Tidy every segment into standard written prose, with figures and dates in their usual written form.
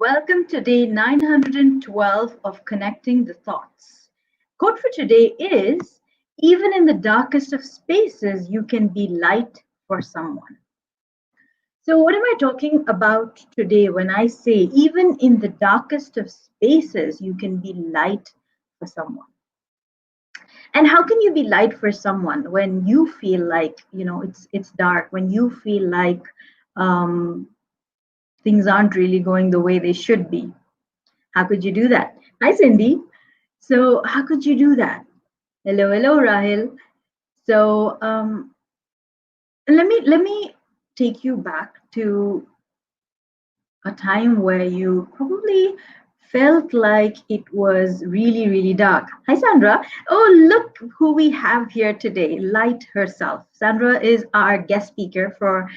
Welcome to day 912 of Connecting the Thoughts. Quote for today is: even in the darkest of spaces, you can be light for someone. So, what am I talking about today when I say, even in the darkest of spaces, you can be light for someone? And how can you be light for someone when you feel like, it's dark, when you feel like um, things aren't really going the way they should be? How could you do that? Hi, Cindy. So, how could you do that? Hello, hello, Rahil. So, let me take you back to a time where you probably felt like it was really, really dark. Hi, Sandra. Oh, look who we have here today, Light herself. Sandra is our guest speaker for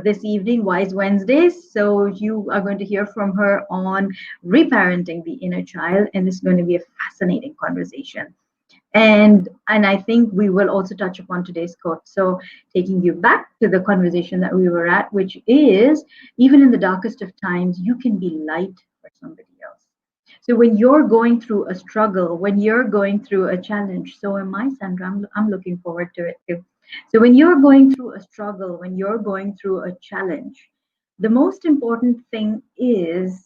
this evening, Wise Wednesdays. So you are going to hear from her on reparenting the inner child, and this is going to be a fascinating conversation. And I think we will also touch upon today's quote. So taking you back to the conversation that we were at, which is, even in the darkest of times, you can be light for somebody else. So when you're going through a struggle, when you're going through a challenge, so am I, Sandra. I'm looking forward to it too. So when you're going through a struggle, when you're going through a challenge, the most important thing is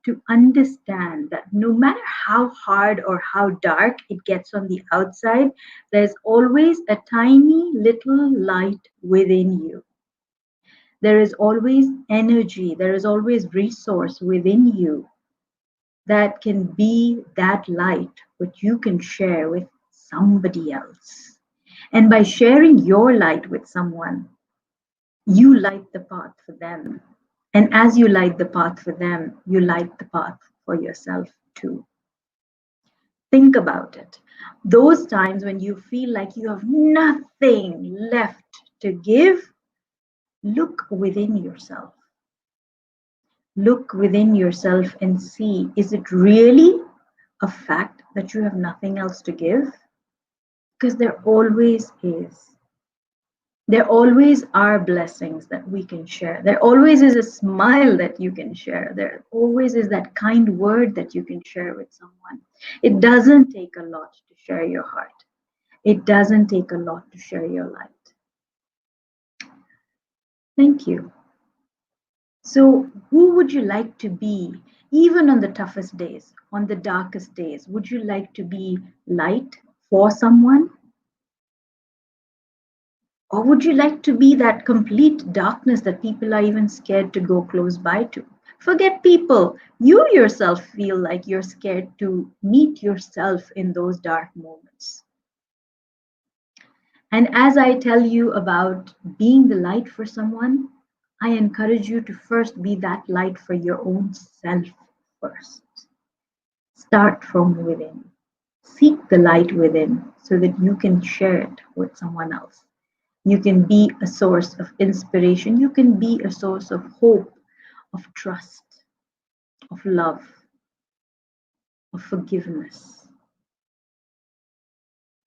to understand that no matter how hard or how dark it gets on the outside, there's always a tiny little light within you. There is always energy, there is always resource within you that can be that light, which you can share with somebody else. And by sharing your light with someone, you light the path for them. And as you light the path for them, you light the path for yourself too. Think about it. Those times when you feel like you have nothing left to give, look within yourself. Look within yourself and see, is it really a fact that you have nothing else to give? Because there always is. There always are blessings that we can share. There always is a smile that you can share. There always is that kind word that you can share with someone. It doesn't take a lot to share your heart. It doesn't take a lot to share your light. Thank you. So, who would you like to be, even on the toughest days, on the darkest days? Would you like to be light for someone? Or would you like to be that complete darkness that people are even scared to go close by to? Forget people. You yourself feel like you're scared to meet yourself in those dark moments. And as I tell you about being the light for someone, I encourage you to first be that light for your own self first. Start from within. Seek the light within so that you can share it with someone else. You can be a source of inspiration. You can be a source of hope, of trust, of love, of forgiveness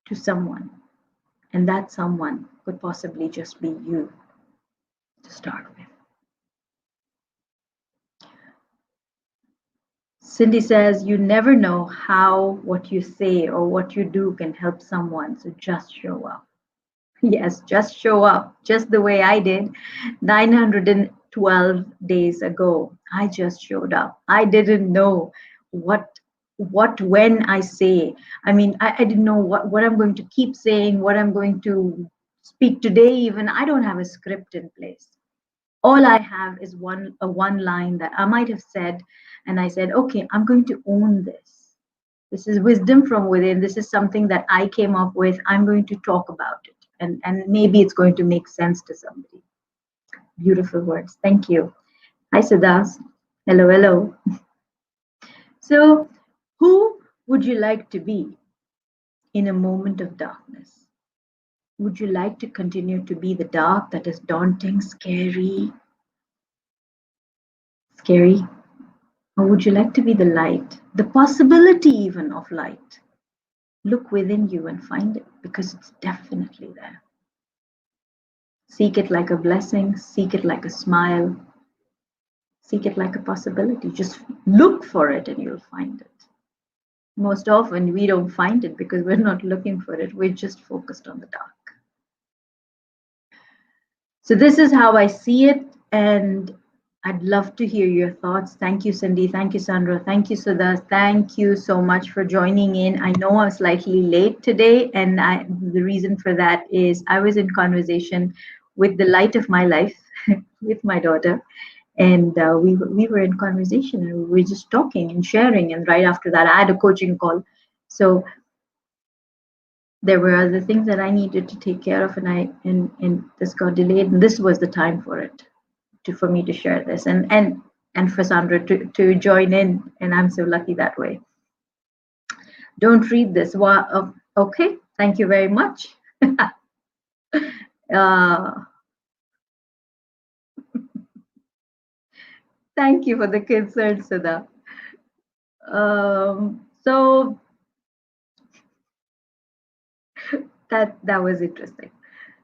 to someone. And that someone could possibly just be you to start with. Cindy says, you never know how what you say or what you do can help someone, so just show up. Yes, just show up, just the way I did 912 days ago. I just showed up. I didn't know when I say. I mean, I didn't know what I'm going to keep saying, what I'm going to speak today, even. I don't have a script in place. All I have is one line that I might have said, and I said, okay, I'm going to own this. This is wisdom from within. This is something that I came up with. I'm going to talk about it. And maybe it's going to make sense to somebody. Beautiful words. Thank you. Hi, Siddhas. Hello, hello. So, who would you like to be in a moment of darkness? Would you like to continue to be the dark that is daunting, scary? Scary? Or would you like to be the light, the possibility even of light? Look within you and find it, because it's definitely there. Seek it like a blessing, seek it like a smile, seek it like a possibility. Just look for it and you'll find it. Most often, we don't find it because we're not looking for it. We're just focused on the dark. So this is how I see it, and I'd love to hear your thoughts. Thank you, Cindy. Thank you, Sandra. Thank you, Sudha. Thank you so much for joining in. I know I'm slightly late today, and the reason for that is I was in conversation with the light of my life, with my daughter, and we were in conversation, and we were just talking and sharing. And right after that, I had a coaching call. So there were other things that I needed to take care of, and this got delayed, and this was the time for it, for me to share this, and for Sandra to join in, and I'm so lucky that way. Don't read this. Okay, thank you very much. Thank you for the concern, Sudha. So that was interesting.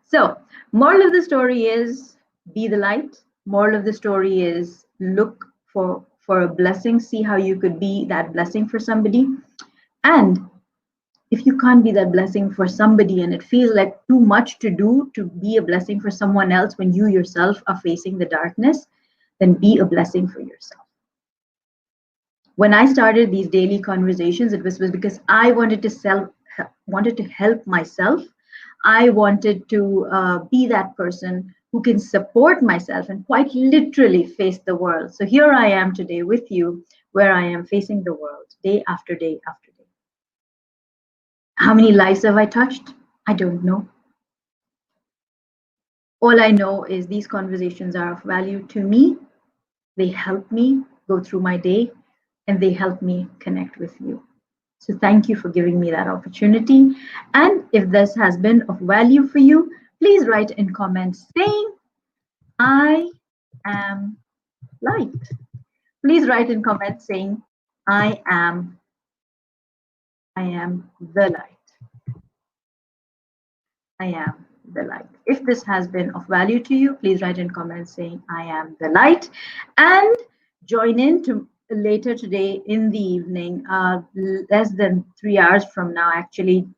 So, moral of the story is be the light. Moral of the story is look for a blessing, see how you could be that blessing for somebody. And if you can't be that blessing for somebody and it feels like too much to do to be a blessing for someone else when you yourself are facing the darkness, then be a blessing for yourself. When I started these daily conversations, it was because I wanted to help myself. I wanted to be that person who can support myself and quite literally face the world. So here I am today with you, where I am facing the world day after day after day. How many lives have I touched? I don't know. All I know is these conversations are of value to me. They help me go through my day, and they help me connect with you. So thank you for giving me that opportunity. And if this has been of value for you, please write in comments saying, I am light. Please write in comments saying, I am the light. I am the light. If this has been of value to you, please write in comments saying, I am the light. And join in to later today in the evening, less than 3 hours from now, actually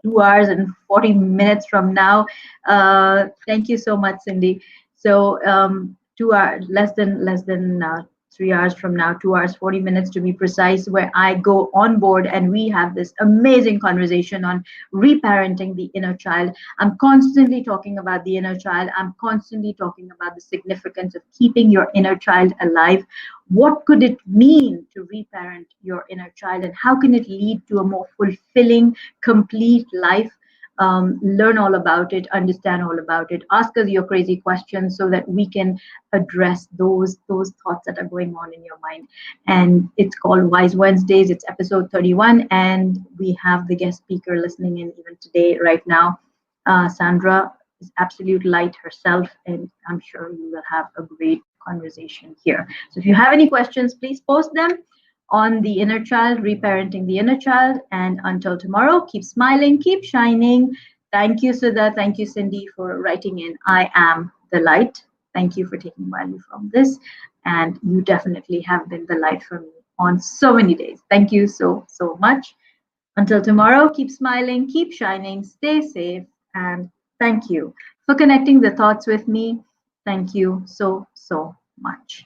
2 hours and 40 minutes from now. Thank you so much, Cindy. So 2 hours, less than 3 hours from now, 2 hours 40 minutes to be precise, where I go on board and we have this amazing conversation on reparenting the inner child. I'm constantly talking about the inner child. I'm constantly talking about the significance of keeping your inner child alive. What could it mean to reparent your inner child, and how can it lead to a more fulfilling, complete life? Learn all about it, understand all about it, ask us your crazy questions so that we can address those thoughts that are going on in your mind. And it's called Wise Wednesdays. It's episode 31, and we have the guest speaker listening in even today, right now. Sandra is absolute light herself, and I'm sure you will have a great conversation here. So if you have any questions, please post them on the inner child, reparenting the inner child. And until tomorrow, keep smiling, keep shining. Thank you, Sudha. Thank you, Cindy, for writing in, I am the light. Thank you for taking value from this. And you definitely have been the light for me on so many days. Thank you so much. Until tomorrow, keep smiling, keep shining, stay safe, and thank you for connecting the thoughts with me. Thank you so much.